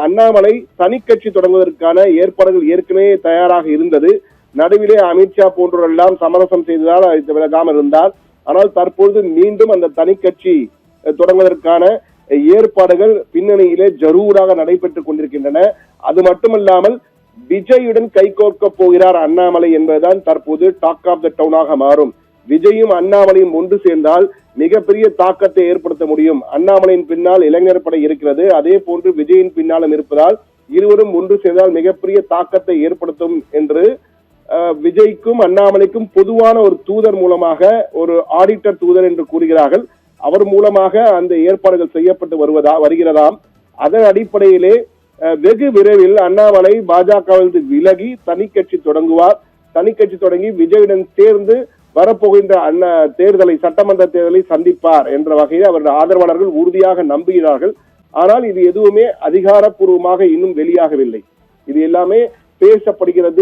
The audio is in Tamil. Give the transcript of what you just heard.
அண்ணாமலை தனி கட்சி தொடங்குவதற்கான ஏற்பாடுகள் ஏற்கனவே தயாராக இருந்தது. நடுவிலே அமித்ஷா போன்றோரெல்லாம் சமரசம் செய்ததால் அது விலகாமல் இருந்தார். ஆனால் தற்பொழுது மீண்டும் அந்த தனி கட்சி தொடங்குவதற்கான ஏற்பாடுகள் பின்னணியிலே ஜரூராக நடைபெற்றுக் கொண்டிருக்கின்றன. அது மட்டுமல்லாமல் விஜயுடன் கைகோர்க்க போகிறார் அண்ணாமலை என்பதுதான் தற்போது டாக் ஆஃப் த டவுனாக மாறும். விஜயும் அண்ணாமலையும் ஒன்று சேர்ந்தால் மிகப்பெரிய தாக்கத்தை ஏற்படுத்த முடியும். அண்ணாமலையின் பின்னால் இளைஞர் படை இருக்கிறது, அதே போன்று விஜயின் பின்னாலும் இருப்பதால் இருவரும் ஒன்று சேர்ந்தால் மிகப்பெரிய தாக்கத்தை ஏற்படுத்தும் என்று விஜய்க்கும் அண்ணாமலைக்கும் பொதுவான ஒரு தூதர் மூலமாக, ஒரு ஆடிட்டர் தூதர் என்று கூறுகிறார்கள், அவர் மூலமாக அந்த ஏற்பாடுகள் செய்யப்பட்டு வருகிறதாம். அதன் அடிப்படையிலே வெகு விரைவில் அண்ணாமலை பாஜகவிலிருந்து விலகி தனி கட்சி தொடங்குவார். தனி கட்சி தொடங்கி விஜயுடன் சேர்ந்து வரப்போகின்ற தேர்தலை, சட்டமன்ற தேர்தலை சந்திப்பார் என்ற வகையில் அவருடைய ஆதரவாளர்கள் உறுதியாக நம்புகிறார்கள். ஆனால் இது எதுவுமே அதிகாரப்பூர்வமாக இன்னும் வெளியாகவில்லை. இது எல்லாமே பேசப்படுகிறது.